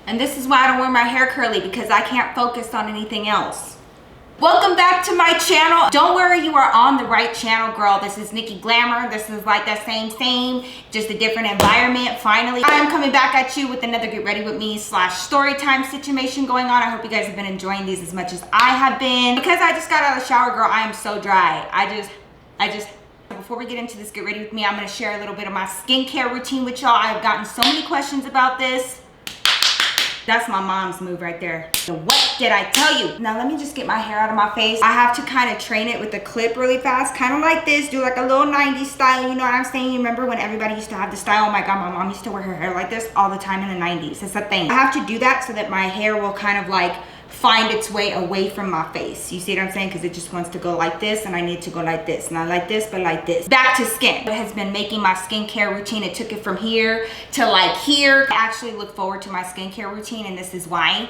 And this is why I don't wear my hair curly, because I can't focus on anything else. Welcome back to my channel. Don't worry, you are on the right channel, girl. This is Nikki Glamour. This is like that same, just a different environment. Finally, I am coming back at you with another get ready with me / story time situation going on. I hope you guys have been enjoying these as much as I have been. Because I just got out of the shower, girl, I am so dry. Before we get into this get ready with me, I'm gonna share a little bit of my skincare routine with y'all. I've gotten so many questions about this. That's my mom's move right there. What did I tell you? Now let me just get my hair out of my face. I have to kind of train it with the clip really fast, kind of like this, do like a little 90s style, you know what I'm saying? You remember when everybody used to have the style? Oh my God, my mom used to wear her hair like this all the time in the 90s. It's a thing. I have to do that so that my hair will kind of like find its way away from my face. You see what I'm saying? Because it just wants to go like this, and I need to go like this. Not like this, but like this. Back to skin. It has been making my skincare routine. It took it from here to like here. I actually look forward to my skincare routine, and this is why.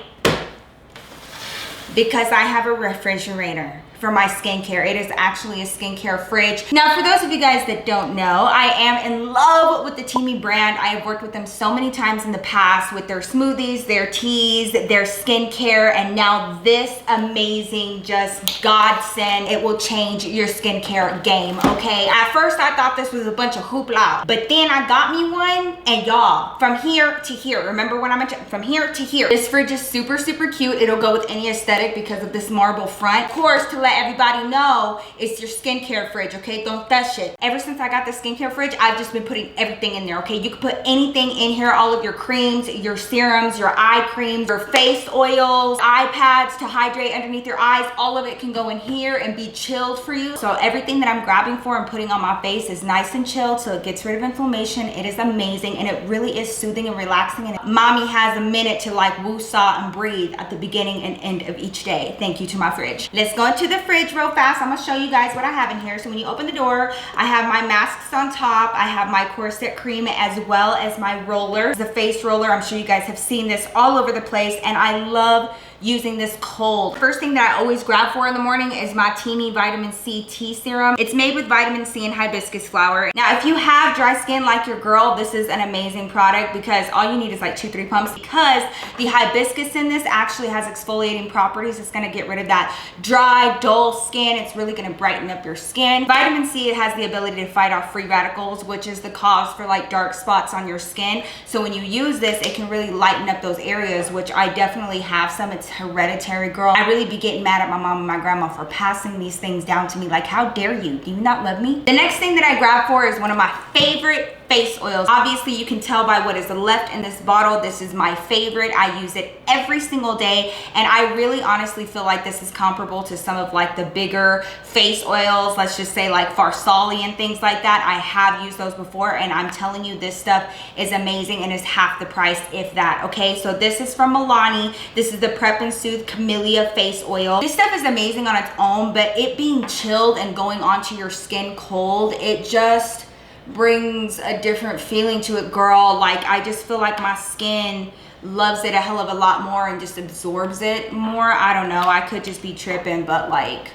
Because I have a refrigerator for my skincare. It is actually a skincare fridge. Now, for those of you guys that don't know, I am in love with the Teami brand. I have worked with them so many times in the past with their smoothies, their teas, their skincare, and now this amazing just godsend. It will change your skincare game, okay? At first, I thought this was a bunch of hoopla, but then I got me one, and y'all, from here to here, remember when I mentioned from here to here, this fridge is super cute. It'll go with any aesthetic because of this marble front. Of course, to let everybody know, it's your skincare fridge, okay? Don't that shit. Ever since I got the skincare fridge, I've just been putting everything in there, okay? You can put anything in here, all of your creams, your serums, your eye creams, your face oils, eye pads to hydrate underneath your eyes. All of it can go in here and be chilled for you. So everything that I'm grabbing for and putting on my face is nice and chilled, so it gets rid of inflammation. It is amazing, and it really is soothing and relaxing. And mommy has a minute to like woo-saw and breathe at the beginning and end of each day. Thank you to my fridge. Let's go into the fridge real fast. I'm gonna show you guys what I have in here. So when you open the door, I have my masks on top. I have my corset cream as well as my roller, the face roller. I'm sure you guys have seen this all over the place, and I love using this cold. First thing that I always grab for in the morning is my Teami vitamin C tea serum. It's made with vitamin C and hibiscus flower. Now, if you have dry skin like your girl, this is an amazing product because all you need is like 2-3 pumps, because the hibiscus in this actually has exfoliating properties. It's gonna get rid of that dry, dull skin. It's really gonna brighten up your skin. Vitamin C, it has the ability to fight off free radicals, which is the cause for like dark spots on your skin. So when you use this, it can really lighten up those areas, which I definitely have some. It's hereditary, girl. I really be getting mad at my mom and my grandma for passing these things down to me. Like, how dare you? Do you not love me? The next thing that I grab for is one of my favorite face oils. Obviously, you can tell by what is left in this bottle. This is my favorite. I use it every single day, and I really honestly feel like this is comparable to some of like the bigger face oils. Let's just say like Farsali and things like that. I have used those before, and I'm telling you, this stuff is amazing and is half the price, if that, okay? So this is from Milani. This is the Prep and Soothe Camellia face oil. This stuff is amazing on its own, but it being chilled and going onto your skin cold, it just brings a different feeling to it, girl. Like, I just feel like my skin loves it a hell of a lot more and just absorbs it more. I don't know, I could just be tripping, but like,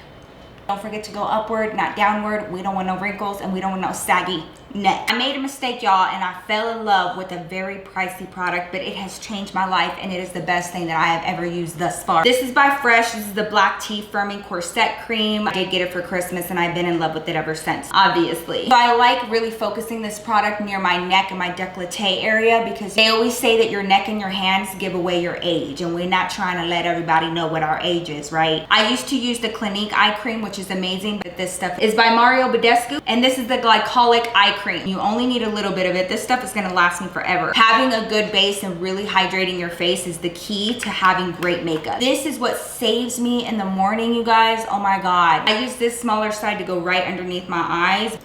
don't forget to go upward, not downward. We don't want no wrinkles, and we don't want no saggy neck. I made a mistake, y'all, and I fell in love with a very pricey product, but it has changed my life, and it is the best thing that I have ever used thus far. This is by Fresh. This is the Black Tea Firming Corset Cream. I did get it for Christmas, and I've been in love with it ever since, obviously. So I like really focusing this product near my neck and my décolleté area, because they always say that your neck and your hands give away your age, and we're not trying to let everybody know what our age is, right? I used to use the Clinique eye cream, which is amazing, but this stuff is by Mario Badescu, and this is the glycolic eye cream. You only need a little bit of it. This stuff is gonna last me forever. Having a good base and really hydrating your face is the key to having great makeup. This is what saves me in the morning, you guys. Oh my God. I use this smaller side to go right underneath my eyes.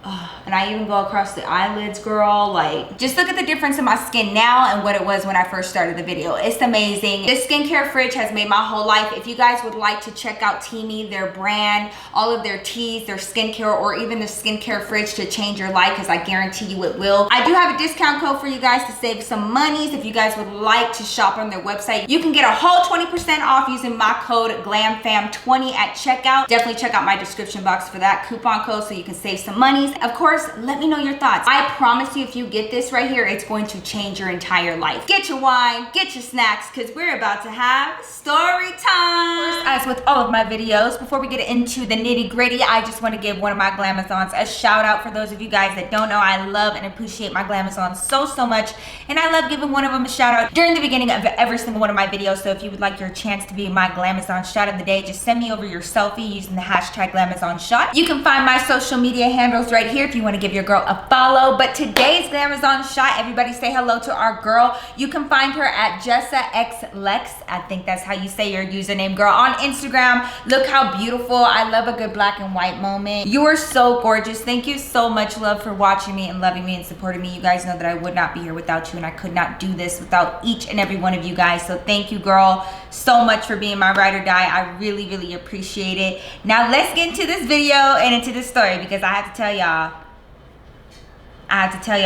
And I even go across the eyelids, girl. Like, just look at the difference in my skin now and what it was when I first started the video. It's amazing. This skincare fridge has made my whole life. If you guys would like to check out Teami, their brand, all of their teas, their skincare, or even the skincare fridge to change your life, because I guarantee you it will. I do have a discount code for you guys to save some monies. If you guys would like to shop on their website, you can get a whole 20% off using my code GLAMFAM20 at checkout. Definitely check out my description box for that coupon code so you can save some monies. feelings. Of course, let me know your thoughts. I promise you, if you get this right here, it's going to change your entire life. Get your wine, get your snacks, because we're about to have story time. First, as with all of my videos, before we get into the nitty gritty, I just want to give one of my Glamazons a shout out. For those of you guys that don't know, I love and appreciate my Glamazons so much, and I love giving one of them a shout out during the beginning of every single one of my videos. So if you would like your chance to be my Glamazon shot of the day, just send me over your selfie using the hashtag Glamazonshot. You can find my social media handles right here if you want to give your girl a follow. But today's Glamazon shot, everybody say hello to our girl. You can find her at JessaXLex. I think that's how you say your username, girl, on Instagram. Look how beautiful. I love a good black and white moment. You are so gorgeous. Thank you so much, love, for watching me and loving me and supporting me. You guys know that I would not be here without you, and I could not do this without each and every one of you guys. So thank you, girl, so much for being my ride or die. I really appreciate it. Now let's get into this video and into this story, because I have to tell y'all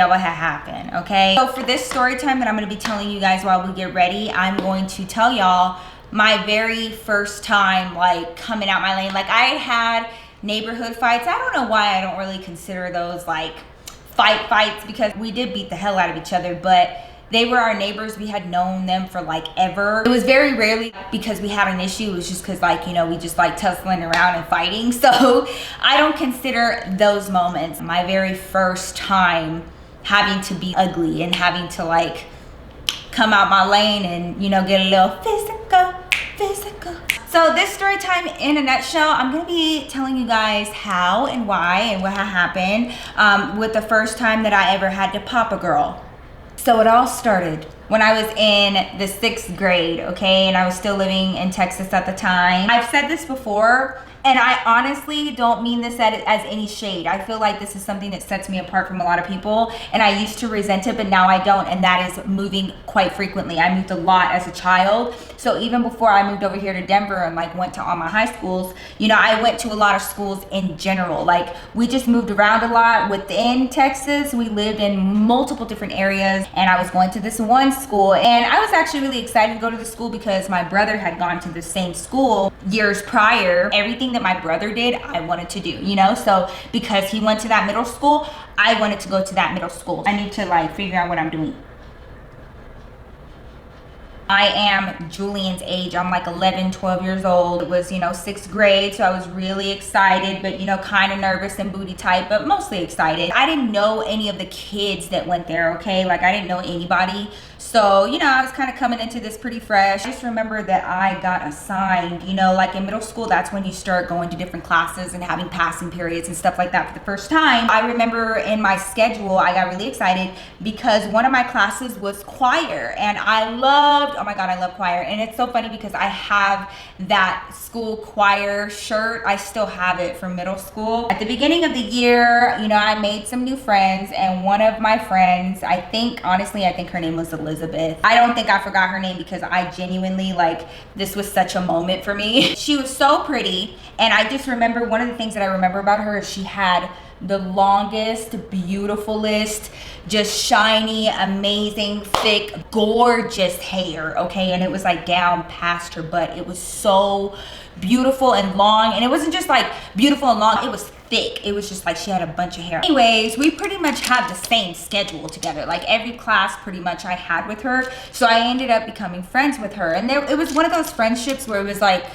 what had happened, okay? So for this story time that I'm gonna be telling you guys while we get ready, I'm going to tell y'all my very first time like coming out my lane. Like, I had neighborhood fights. I don't know why I don't really consider those like fights, because we did beat the hell out of each other, but they were our neighbors. We had known them for like ever. It was very rarely because we had an issue. It was just because, like, you know, we just like tussling around and fighting. So I don't consider those moments my very first time having to be ugly and having to like come out my lane and, you know, get a little physical. So this story time in a nutshell, I'm gonna be telling you guys how and why and what had happened with the first time that I ever had to pop a girl. So it all started when I was in the 6th grade, okay? And I was still living in Texas at the time. I've said this before, and I honestly don't mean this as any shade. I feel like this is something that sets me apart from a lot of people, and I used to resent it, but now I don't, and that is moving quite frequently. I moved a lot as a child. So even before I moved over here to Denver and like went to all my high schools, you know, I went to a lot of schools in general. Like, we just moved around a lot within Texas. We lived in multiple different areas, and I was going to this one school, and I was actually really excited to go to the school because my brother had gone to the same school years prior. Everything that my brother did, I wanted to do, you know? So because he went to that middle school, I wanted to go to that middle school. I need to like figure out what I'm doing. I am Julian's age. I'm like 11, 12 years old. It was, you know, 6th grade, so I was really excited, but, you know, kind of nervous and booty tight, but mostly excited. I didn't know any of the kids that went there, okay? Like, I didn't know anybody. So, you know, I was kind of coming into this pretty fresh. I just remember that I got assigned, you know, like in middle school, that's when you start going to different classes and having passing periods and stuff like that for the first time. I remember in my schedule, I got really excited because one of my classes was choir, and I loved, oh my God, I love choir. And it's so funny because I have that school choir shirt. I still have it from middle school. At the beginning of the year, you know, I made some new friends, and one of my friends, honestly, I think her name was Elizabeth. I don't think I forgot her name because I genuinely, like, this was such a moment for me. She was so pretty, and I just remember, one of the things that I remember about her is she had the longest, beautifulest, just shiny, amazing, thick, gorgeous hair, okay? And it was like down past her butt. It was so beautiful and long, and it wasn't just like beautiful and long, it was thick. It was just like she had a bunch of hair. Anyways, we pretty much had the same schedule together. Like, every class pretty much I had with her. So I ended up becoming friends with her. And it was one of those friendships where it was like,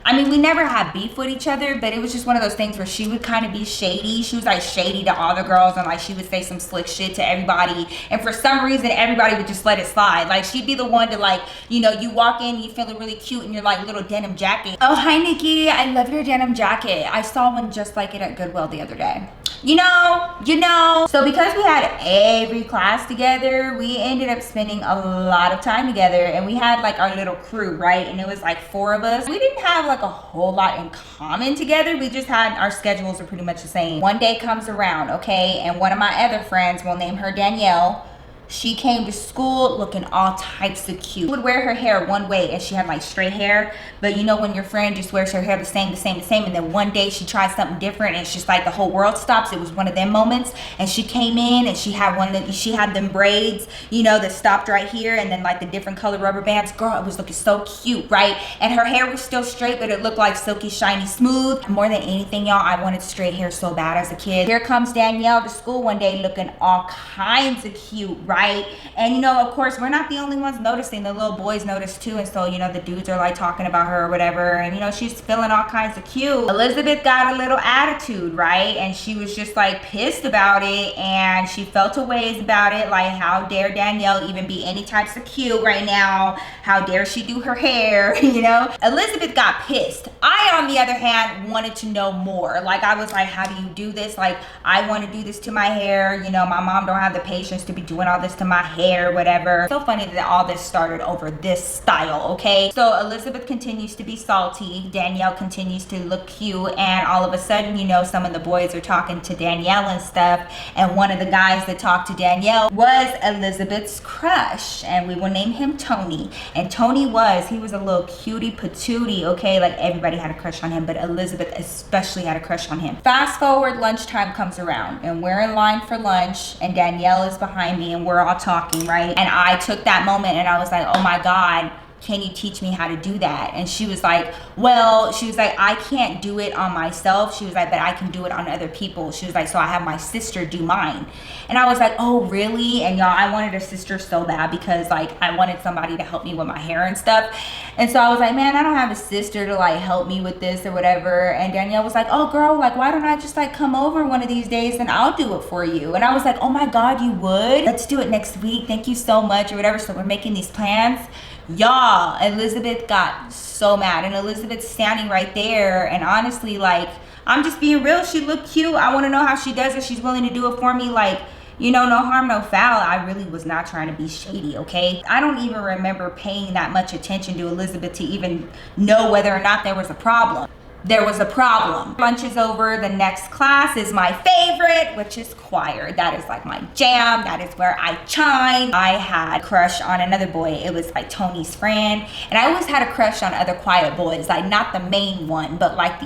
I mean, we never had beef with each other, but it was just one of those things where she would kind of be shady. She was like shady to all the girls, and like she would say some slick shit to everybody. And for some reason, everybody would just let it slide. Like, she'd be the one to, like, you know, you walk in, you feel really cute in your like little denim jacket. Oh, hi, Nikki. I love your denim jacket. I saw one just like it at Goodwill the other day. You know. So because we had every class together, we ended up spending a lot of time together, and we had like our little crew, right? And it was like 4 of us. We didn't have like a whole lot in common together. We just had, our schedules are pretty much the same. One day comes around, okay, and one of my other friends, we'll name her Danielle, She came to school looking all types of cute. She would wear her hair one way and she had like straight hair, but you know when your friend just wears her hair the same, and then one day she tries something different and it's just like the whole world stops. It was one of them moments, and she came in and she had them braids, you know, that stopped right here, and then like the different color rubber bands. Girl, it was looking so cute, right? And her hair was still straight, but it looked like silky, shiny, smooth. More than anything, y'all, I wanted straight hair so bad as a kid. Here comes Danielle to school one day looking all kinds of cute, right? And you know, of course, we're not the only ones noticing. The little boys noticed too, and so you know the dudes are like talking about her or whatever, and you know she's feeling all kinds of cute. Elizabeth got a little attitude, right? And she was just like pissed about it, and she felt a ways about it, like how dare Danielle even be any types of cute right now? How dare she do her hair? You know, Elizabeth got pissed. I, on the other hand, wanted to know more. Like I was like, how do you do this? Like I want to do this to my hair. You know, my mom don't have the patience to be doing all this to my hair, whatever. So funny that all this started over this style, okay? So Elizabeth continues to be salty. Danielle continues to look cute, and all of a sudden, you know, some of the boys are talking to Danielle and stuff, and one of the guys that talked to Danielle was Elizabeth's crush, and we will name him Tony. And Tony he was a little cutie patootie, okay? Like everybody had a crush on him, but Elizabeth especially had a crush on him. Fast forward, lunchtime comes around, and we're in line for lunch, and Danielle is behind me, and we're all talking, right? And I took that moment and I was like, oh my God, can you teach me how to do that? And she was like, well, I can't do it on myself. She was like, but I can do it on other people. She was like, so I have my sister do mine. And I was like, oh, really? And y'all, I wanted a sister so bad because like I wanted somebody to help me with my hair and stuff. And so I was like, man, I don't have a sister to like help me with this or whatever. And Danielle was like, oh girl, like why don't I just like come over one of these days and I'll do it for you? And I was like, oh my God, you would? Let's do it next week. Thank you so much or whatever. So we're making these plans. Y'all, Elizabeth got so mad, and Elizabeth's standing right there, and honestly, like, I'm just being real. She looked cute. I want to know how she does it. She's willing to do it for me. Like, you know, no harm, no foul. I really was not trying to be shady, okay? I don't even remember paying that much attention to Elizabeth to even know whether or not there was a problem. There was a problem. Lunch is over. The next class is my favorite, which is choir. That is like my jam. That is where I shine. I had a crush on another boy. It was like Tony's friend. And I always had a crush on other quiet boys, like not the main one, but like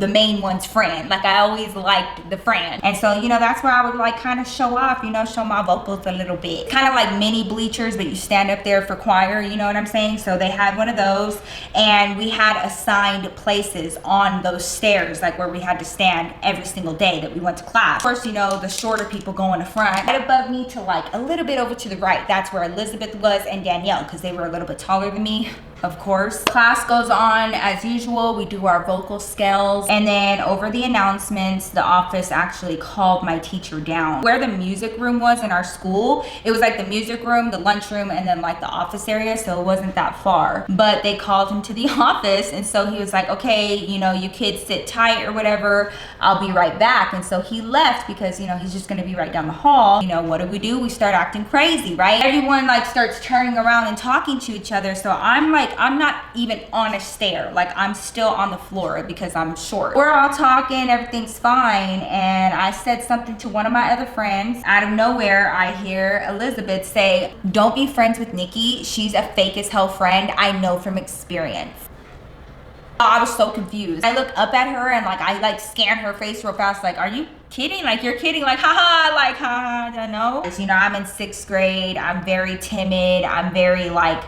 the main one's friend. Like I always liked the friend. And so, you know, that's where I would like kind of show off, you know, show my vocals a little bit. Kind of like mini bleachers, but you stand up there for choir, you know what I'm saying? So they had one of those, and we had assigned places on those stairs, like where we had to stand every single day that we went to class. First, you know, the shorter people go in the front. Right above me to like a little bit over to the right, that's where Elizabeth was and Danielle, because they were a little bit taller than me. Of course, class goes on as usual. We do our vocal scales, and then over the announcements, the office actually called my teacher down. Where the music room was in our school, it was like the music room, the lunchroom, and then like the office area, so it wasn't that far. But they called him to the office, and so he was like, okay, you know, you kids sit tight or whatever, I'll be right back. And so he left because, you know, he's just gonna be right down the hall. You know, what do? We start acting crazy, right? Everyone like starts turning around and talking to each other, so I'm not even on a stair, like I'm still on the floor because I'm short. We're all talking, everything's fine, and I said something to one of my other friends. Out of nowhere, I hear Elizabeth say, don't be friends with Nikki, she's a fake as hell friend, I know from experience. I was so confused. I look up at her and like I like scan her face real fast, like, are you kidding? Like, you're kidding? Like, haha, like, haha, no. You know, I'm in 6th grade, I'm very timid, I'm very like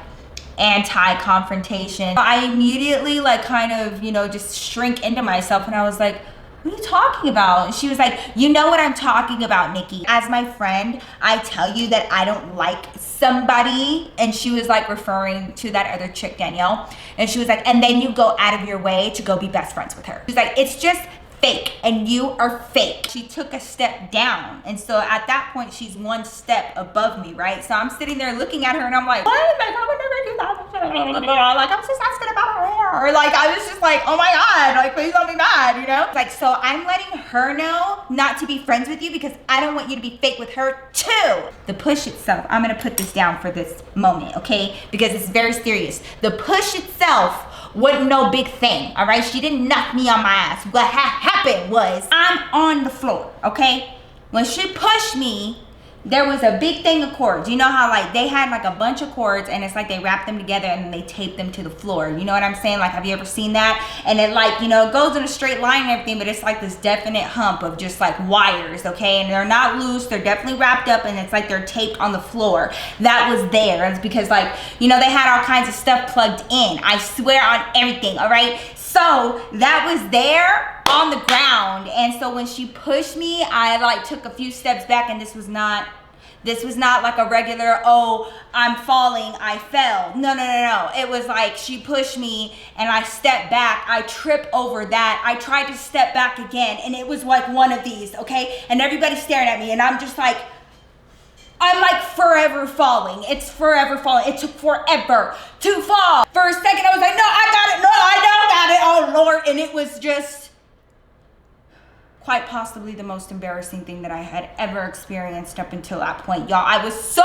anti-confrontation. I immediately like kind of, you know, just shrink into myself, and I was like, what are you talking about? And she was like, you know what I'm talking about, Nikki. As my friend, I tell you that I don't like somebody. And she was like referring to that other chick, Danielle. And she was like, and then you go out of your way to go be best friends with her. She's like, it's just fake, and you are fake. She took a step down, and so at that point she's one step above me, right? So I'm sitting there looking at her, and I'm like, what? Like, I would never do that. Like, I was just asking about her hair. Or like, I was just like, oh my God, like, please don't be mad, you know? Like, so I'm letting her know not to be friends with you because I don't want you to be fake with her too. The push itself, I'm gonna put this down for this moment, okay? Because it's very serious. The push itself wasn't no big thing, all right? She didn't knock me on my ass. What happened was I'm on the floor, okay? When she pushed me, there was a big thing of cords. You know how like they had like a bunch of cords and it's like they wrap them together and then they tape them to the floor. You know what I'm saying? Like, have you ever seen that? And it like, you know, it goes in a straight line and everything, but it's like this definite hump of just like wires, okay? And they're not loose, they're definitely wrapped up, and it's like they're taped on the floor. That was there. It's because like, you know, they had all kinds of stuff plugged in. I swear on everything, all right? So that was there on the ground, and so when she pushed me, I like took a few steps back, and this was not like a regular, oh, I'm falling, I fell. No. It was like she pushed me and I stepped back. I tripped over that. I tried to step back again, and it was like one of these, okay? And everybody's staring at me, and I'm just like, I'm like forever falling. It's forever falling. It took forever to fall. For a second, I was like, no, I got it. No, I don't got it. Oh, Lord. And it was just quite possibly the most embarrassing thing that I had ever experienced up until that point, y'all. I was so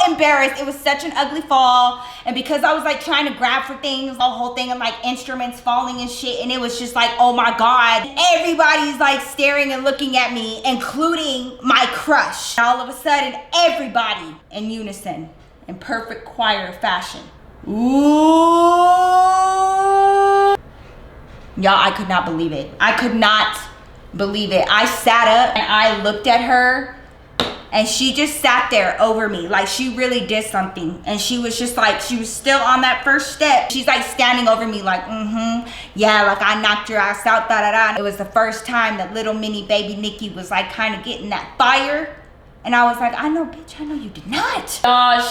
embarrassed. It was such an ugly fall, and because I was like trying to grab for things, the whole thing of like instruments falling and shit, and it was just like, oh my God, everybody's like staring and looking at me, including my crush. And all of a sudden, everybody in unison, in perfect choir fashion, ooh, y'all, I could not believe it. I could not believe it. I sat up and I looked at her, and she just sat there over me like she really did something, and she was just like, she was still on that first step. She's like standing over me like, yeah, like I knocked your ass out, da da da. It was the first time that little mini baby Nikki was like kind of getting that fire, and I was like, I know, bitch, I know you did not.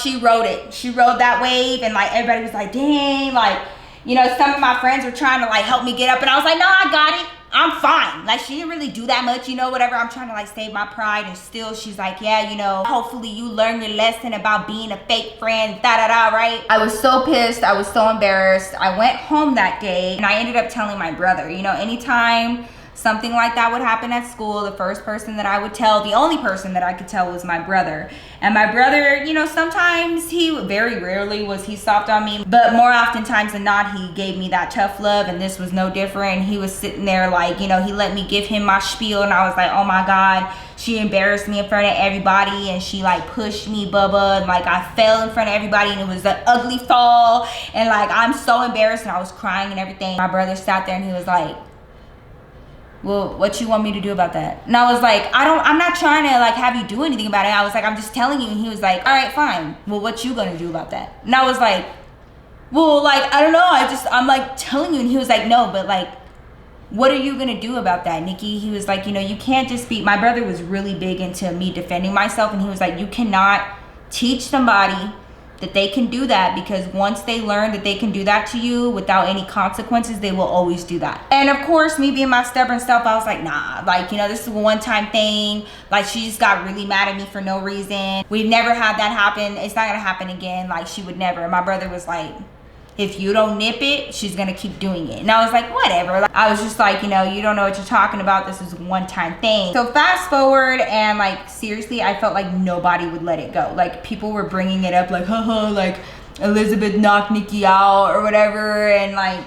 She rode it. She rode that wave, and like everybody was like, dang, like, you know, some of my friends were trying to like help me get up, and I was like, no, I got it. I'm fine. Like, she didn't really do that much, you know, whatever. I'm trying to like save my pride, and still she's like, yeah, you know, hopefully you learn your lesson about being a fake friend, da da da, right? I was so pissed. I was so embarrassed. I went home that day, and I ended up telling my brother. You know, anytime something like that would happen at school, the first person that I would tell, the only person that I could tell, was my brother. And my brother, you know, sometimes very rarely was he soft on me, but more oftentimes than not, he gave me that tough love, and this was no different. He was sitting there like, you know, he let me give him my spiel, and I was like, oh my God, she embarrassed me in front of everybody, and she like pushed me, Bubba, and like I fell in front of everybody, and it was an ugly fall, and like I'm so embarrassed, and I was crying and everything. My brother sat there and he was like, well, what you want me to do about that? And I was like, I'm not trying to like have you do anything about it. I was like, I'm just telling you. And he was like, all right, fine. Well, what you gonna do about that? And I was like, well, like, I don't know. I'm like telling you. And he was like, no, but like, what are you gonna do about that, Nikki? He was like, you know, you can't just be, my brother was really big into me defending myself. And he was like, you cannot teach somebody that they can do that, because once they learn that they can do that to you without any consequences, they will always do that. And of course, me being my stubborn self, I was like, nah, like, you know, this is a one-time thing. Like, she just got really mad at me for no reason. We've never had that happen. It's not gonna happen again. Like, she would never. And my brother was like, if you don't nip it, she's gonna keep doing it. And I was like, whatever. Like, I was just like, you know, you don't know what you're talking about. This is a one-time thing. So fast forward, and like, seriously, I felt like nobody would let it go. Like, people were bringing it up like, haha, like Elizabeth knocked Nikki out or whatever. And like,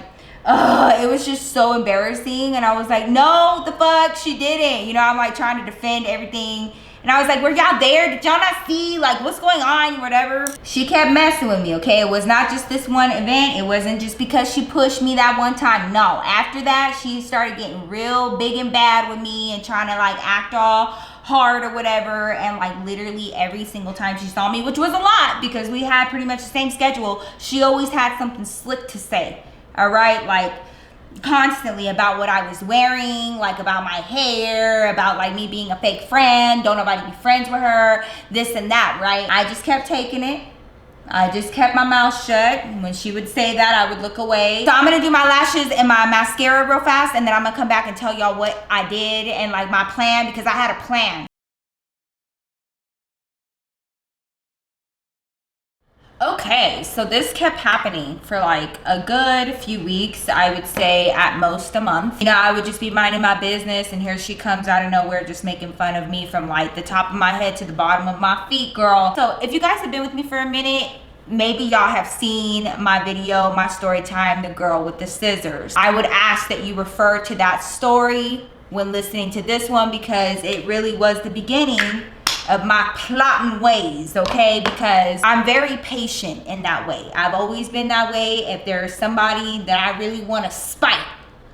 it was just so embarrassing. And I was like, no, the fuck, she didn't. You know, I'm like trying to defend everything. And I was like, were y'all there? Did y'all not see? Like, what's going on? Whatever. She kept messing with me, okay? It was not just this one event. It wasn't just because she pushed me that one time. No. After that, she started getting real big and bad with me and trying to, like, act all hard or whatever. And, like, literally every single time she saw me, which was a lot because we had pretty much the same schedule, she always had something slick to say, all right? Like, constantly about what I was wearing, like about my hair, about like me being a fake friend, don't nobody be friends with her, this and that, right? I just kept taking it. I just kept my mouth shut. When she would say that, I would look away. So I'm gonna do my lashes and my mascara real fast, and then I'm gonna come back and tell y'all what I did and like my plan, because I had a plan. Okay, so this kept happening for like a good few weeks. I would say at most a month. You know, I would just be minding my business, and here she comes out of nowhere just making fun of me from like the top of my head to the bottom of my feet, girl. So if you guys have been with me for a minute, maybe y'all have seen my video, my story time, the girl with the scissors. I would ask that you refer to that story when listening to this one, because it really was the beginning of my plotting ways, okay? Because I'm very patient in that way. I've always been that way. If there's somebody that I really want to spite,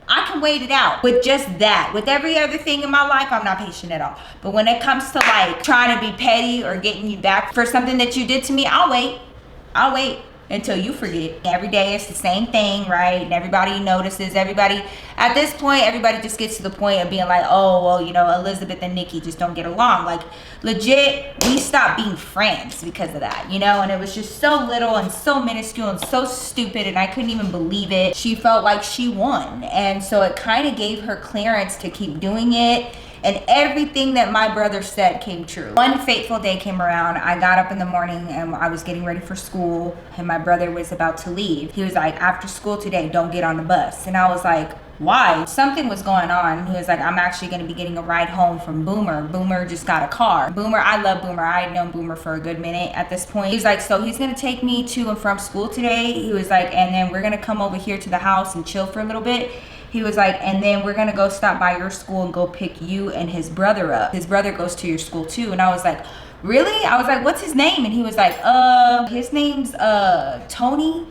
I can wait it out. With just that, with every other thing in my life, I'm not patient at all. But when it comes to like trying to be petty or getting you back for something that you did to me, I'll wait until you forget. Every day it's the same thing, right? And everybody notices. Everybody, at this point, everybody just gets to the point of being like, oh, well, you know, Elizabeth and Nikki just don't get along. Like, legit, we stopped being friends because of that, you know? And it was just so little and so minuscule and so stupid, and I couldn't even believe it. She felt like she won. And so it kind of gave her clearance to keep doing it. And everything that my brother said came true. One fateful day came around. I got up in the morning and I was getting ready for school, and my brother was about to leave. He was like, after school today, don't get on the bus. And I was like, why? Something was going on. He was like, I'm actually gonna be getting a ride home from Boomer. Boomer just got a car. Boomer, I love Boomer. I had known Boomer for a good minute at this point. He's like, so he's gonna take me to and from school today. He was like, and then we're gonna come over here to the house and chill for a little bit. He was like, and then we're gonna go stop by your school and go pick you and his brother up. His brother goes to your school too. And I was like, really? I was like, what's his name? And he was like, his name's Tony.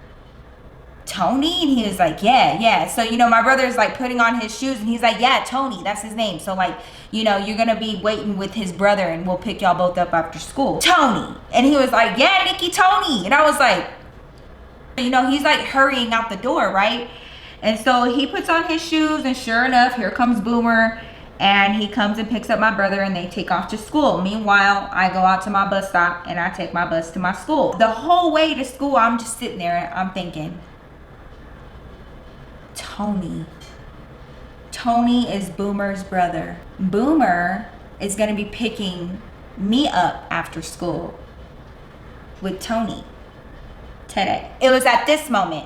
Tony? And he was like, yeah. So, you know, my brother's like putting on his shoes and he's like, yeah, Tony, that's his name. So like, you know, you're gonna be waiting with his brother and we'll pick y'all both up after school. Tony. And he was like, yeah, Nikki, Tony. And I was like, you know, he's like hurrying out the door, right? And so he puts on his shoes, and sure enough, here comes Boomer, and he comes and picks up my brother, and they take off to school. Meanwhile, I go out to my bus stop and I take my bus to my school. The whole way to school, I'm just sitting there and I'm thinking, Tony is Boomer's brother. Boomer is gonna be picking me up after school with Tony today. It was at this moment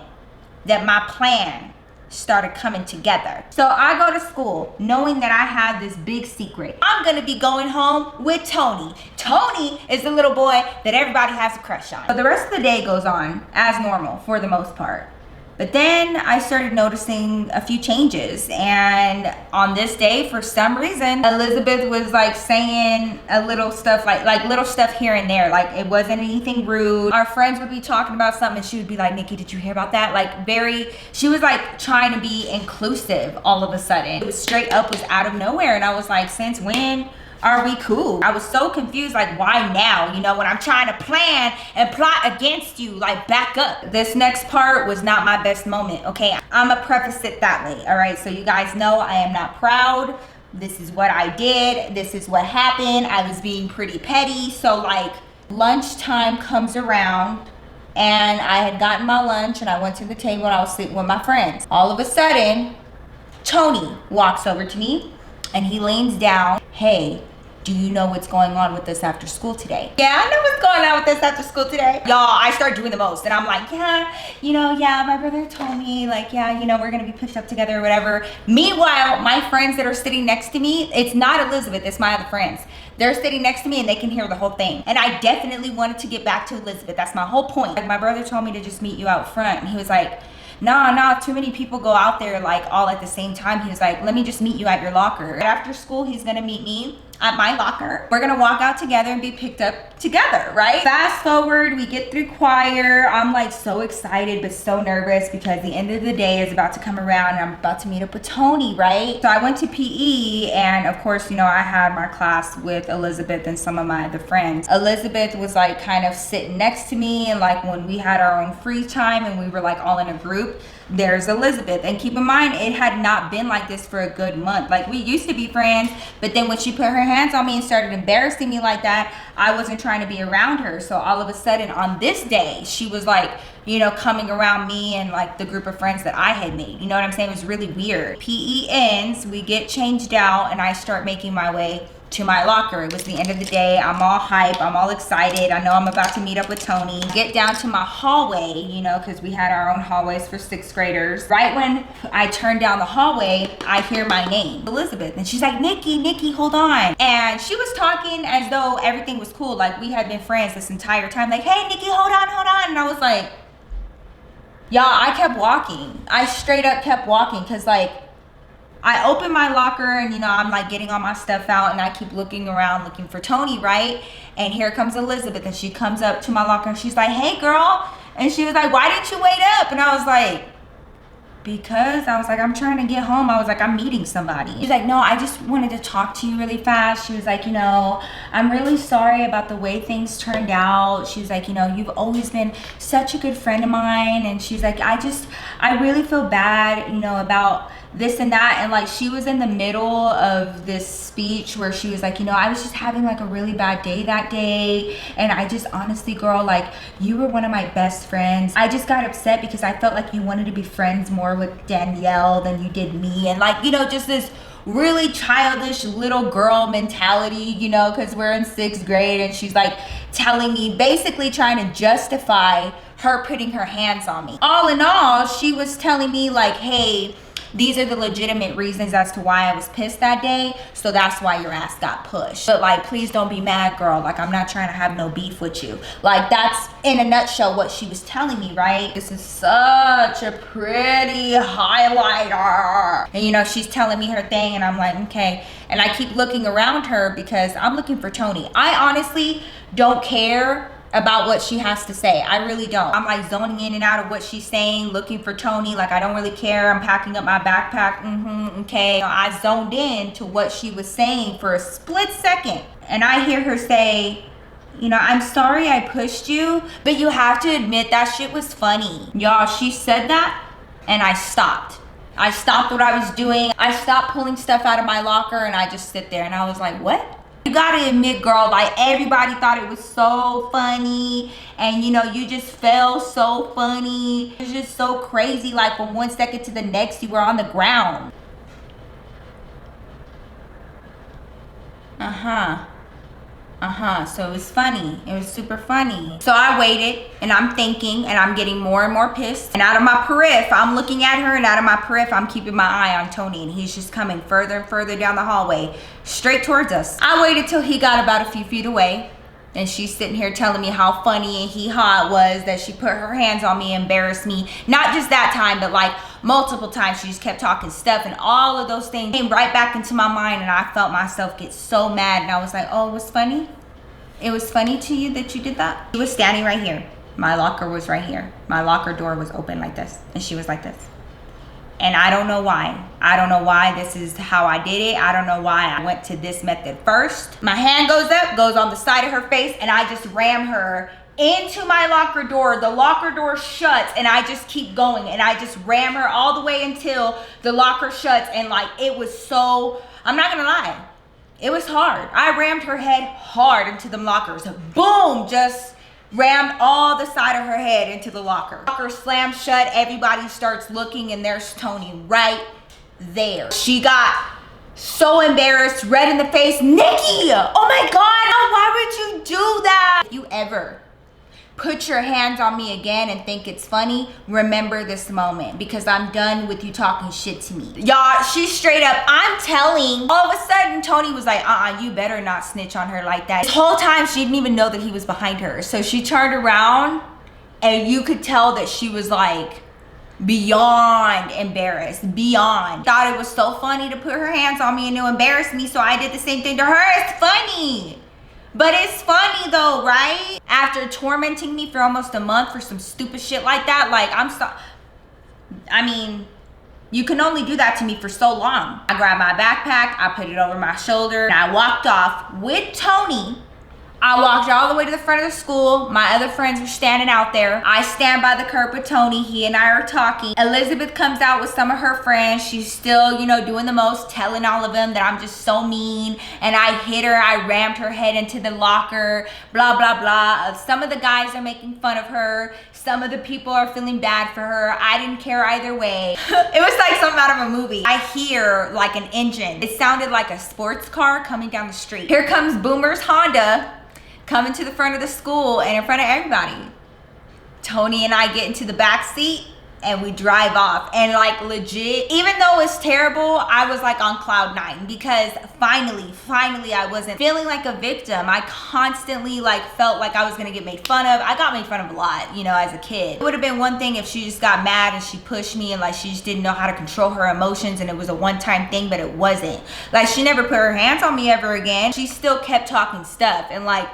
that my plan started coming together. So I go to school knowing that I had this big secret. I'm gonna be going home with Tony. Tony is the little boy that everybody has a crush on. But the rest of the day goes on as normal for the most part. But then I started noticing a few changes, and on this day, for some reason, Elizabeth was like saying a little stuff, like little stuff here and there. Like, it wasn't anything rude. Our friends would be talking about something and she would be like, Nikki, did you hear about that? Like, she was like trying to be inclusive all of a sudden. It was straight up, was out of nowhere. And I was like, since when are we cool? I was so confused, like, why now? You know, when I'm trying to plan and plot against you, like, back up. This next part was not my best moment, okay? I'ma preface it that way, all right? So you guys know I am not proud. This is what I did. This is what happened. I was being pretty petty. So like, lunchtime comes around and I had gotten my lunch and I went to the table and I was sitting with my friends. All of a sudden, Tony walks over to me and he leans down. Hey, do you know what's going on with us after school today? Yeah, I know what's going on with us after school today. Y'all, I start doing the most. And I'm like, yeah, my brother told me, like, yeah, you know, we're gonna be pushed up together or whatever. Meanwhile, my friends that are sitting next to me, it's not Elizabeth, it's my other friends. They're sitting next to me and they can hear the whole thing. And I definitely wanted to get back to Elizabeth. That's my whole point. Like, my brother told me to just meet you out front. And he was like, nah, too many people go out there like all at the same time. He was like, let me just meet you at your locker. After school, he's gonna meet me at my locker. We're gonna walk out together and be picked up together, right? Fast forward, we get through choir. I'm like so excited but so nervous because the end of the day is about to come around and I'm about to meet up with Tony, right? So I went to PE and of course, you know, I had my class with Elizabeth and some of my other friends. Elizabeth was like kind of sitting next to me, and like when we had our own free time and we were like all in a group, there's Elizabeth. And keep in mind, it had not been like this for a good month. Like, we used to be friends, but then when she put her hands on me and started embarrassing me like that, I wasn't trying to be around her. So all of a sudden on this day, she was like, you know, coming around me and like the group of friends that I had made. You know what I'm saying? It was really weird. PE ends, we get changed out, and I start making my way to my locker. It was the end of the day. I'm all hype. I'm all excited. I know I'm about to meet up with Tony. Get down to my hallway, you know, because we had our own hallways for 6th graders. Right when I turn down the hallway, I hear my name, Elizabeth. And she's like, Nikki, hold on. And she was talking as though everything was cool. Like, we had been friends this entire time. Like, hey, Nikki, hold on. And I was like, y'all, I kept walking. I straight up kept walking because like, I open my locker and, you know, I'm like getting all my stuff out and I keep looking around looking for Tony, right? And here comes Elizabeth and she comes up to my locker and she's like, hey girl. And she was like, why didn't you wait up? And I was like, because I was like, I'm trying to get home. I was like, I'm meeting somebody. She's like, no, I just wanted to talk to you really fast. She was like, you know, I'm really sorry about the way things turned out. She was like, you know, you've always been such a good friend of mine. And she's like, I really feel bad, you know, about this and that. And like, she was in the middle of this speech where she was like, you know, I was just having like a really bad day that day. And I just honestly, girl, like, you were one of my best friends. I just got upset because I felt like you wanted to be friends more with Danielle than you did me. And like, you know, just this really childish little girl mentality, you know, because we're in 6th grade and she's like telling me, basically trying to justify her putting her hands on me. All in all, she was telling me like, hey, these are the legitimate reasons as to why I was pissed that day. So that's why your ass got pushed. But like, please don't be mad, girl. Like, I'm not trying to have no beef with you. Like, that's in a nutshell what she was telling me, right? This is such a pretty highlighter. And you know, she's telling me her thing and I'm like, okay. And I keep looking around her because I'm looking for Tony. I honestly don't care about what she has to say. I really don't. I'm like zoning in and out of what she's saying, looking for Tony. Like, I don't really care. I'm packing up my backpack. Okay. I zoned in to what she was saying for a split second. And I hear her say, you know, I'm sorry I pushed you, but you have to admit that shit was funny. Y'all, she said that and I stopped. I stopped what I was doing. I stopped pulling stuff out of my locker and I just sit there and I was like, what? You gotta admit, girl, like everybody thought it was so funny and you know, you just felt so funny. It's just so crazy, like from one second to the next you were on the ground. So it was funny. It was super funny. So I waited and I'm thinking and I'm getting more and more pissed. And out of my periph, I'm looking at her and out of my periph, I'm keeping my eye on Tony and he's just coming further and further down the hallway, straight towards us. I waited till he got about a few feet away and she's sitting here telling me how funny and hee-haw it was that she put her hands on me and embarrassed me. Not just that time, but like multiple times. She just kept talking stuff and all of those things came right back into my mind and I felt myself get so mad and I was like, oh, it was funny? It was funny to you that you did that? She was standing right here. My locker was right here. My locker door was open like this and she was like this. And I don't know why. I don't know why this is how I did it. I don't know why I went to this method first. My hand goes up, goes on the side of her face, and I just ram her into my locker door. The locker door shuts and I just keep going and I just ram her all the way until the locker shuts. And like, it was so, I'm not gonna lie, it was hard. I rammed her head hard into the lockers. Boom, just rammed all the side of her head into the locker. Locker slammed shut, everybody starts looking and there's Tony right there. She got so embarrassed, red in the face. Nikki, oh my God, why would you do that? If you ever put your hands on me again and think it's funny, remember this moment because I'm done with you talking shit to me. Y'all, she's straight up, I'm telling. All of a sudden, Tony was like, you better not snitch on her like that. This whole time, she didn't even know that he was behind her. So she turned around and you could tell that she was like beyond embarrassed, beyond. Thought it was so funny to put her hands on me and to embarrass me, so I did the same thing to her. It's funny. But it's funny though, right? After tormenting me for almost a month for some stupid shit like that, like I mean, you can only do that to me for so long. I grabbed my backpack, I put it over my shoulder, and I walked off with Tony. I walked all the way to the front of the school. My other friends were standing out there. I stand by the curb with Tony. He and I are talking. Elizabeth comes out with some of her friends. She's still, you know, doing the most, telling all of them that I'm just so mean. And I hit her. I rammed her head into the locker, blah, blah, blah. Some of the guys are making fun of her. Some of the people are feeling bad for her. I didn't care either way. It was like something out of a movie. I hear like an engine. It sounded like a sports car coming down the street. Here comes Boomer's Honda coming to the front of the school and in front of everybody. Tony and I get into the back seat and we drive off, and like legit, even though it's terrible, I was like on cloud 9 because finally I wasn't feeling like a victim. I constantly like felt like I was gonna get made fun of. I got made fun of a lot, you know, as a kid. It would have been one thing if she just got mad and she pushed me and like she just didn't know how to control her emotions and it was a one-time thing, but it wasn't. Like she never put her hands on me ever again. She still kept talking stuff and like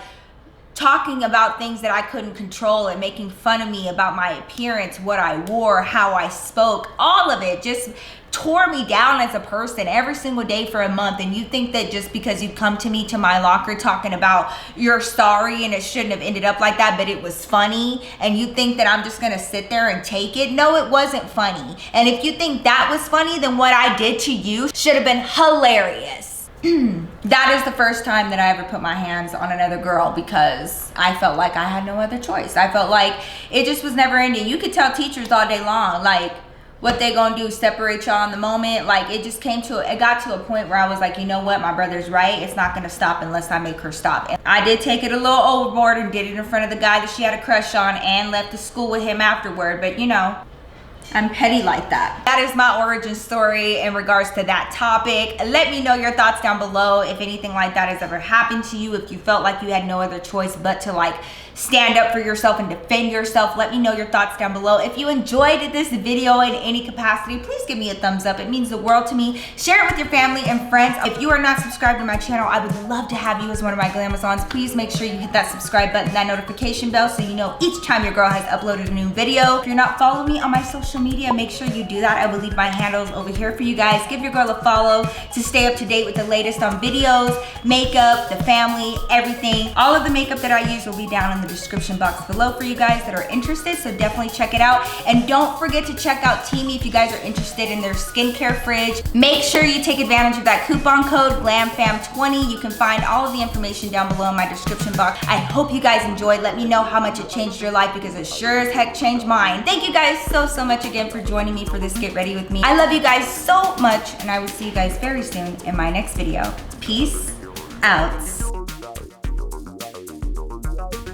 talking about things that I couldn't control and making fun of me about my appearance, what I wore, how I spoke. All of it just tore me down as a person every single day for a month. And you think that just because you come to me to my locker talking about you're sorry and it shouldn't have ended up like that, but it was funny, and you think that I'm just gonna sit there and take it? No, it wasn't funny. And if you think that was funny, then what I did to you should have been hilarious. That is the first time that I ever put my hands on another girl because I felt like I had no other choice. I felt like it just was never ending. You could tell teachers all day long, like, what they gonna do, separate y'all in the moment. Like it got to a point where I was like, you know what, my brother's right. It's not gonna stop unless I make her stop. And I did take it a little overboard and did it in front of the guy that she had a crush on and left the school with him afterward. But you know, I'm petty like that. That is my origin story in regards to that topic. Let me know your thoughts down below if anything like that has ever happened to you, if you felt like you had no other choice but to like stand up for yourself and defend yourself. Let me know your thoughts down below. If you enjoyed this video in any capacity, please give me a thumbs up. It means the world to me. Share it with your family and friends. If you are not subscribed to my channel, I would love to have you as one of my Glamazons. Please make sure you hit that subscribe button, that notification bell, so you know each time your girl has uploaded a new video. If you're not following me on my social media, make sure you do that. I will leave my handles over here for you guys. Give your girl a follow to stay up to date with the latest on videos, makeup, the family, everything. All of the makeup that I use will be down in the description box below for you guys that are interested, so definitely check it out. And don't forget to check out Teami if you guys are interested in their skincare fridge. Make sure you take advantage of that coupon code GLAMFAM20. You can find all of the information down below in my description box. I hope you guys enjoyed. Let me know how much it changed your life because it sure as heck changed mine. Thank you guys so much again for joining me for this Get Ready With Me. I love you guys so much, and I will see you guys very soon in my next video. Peace out.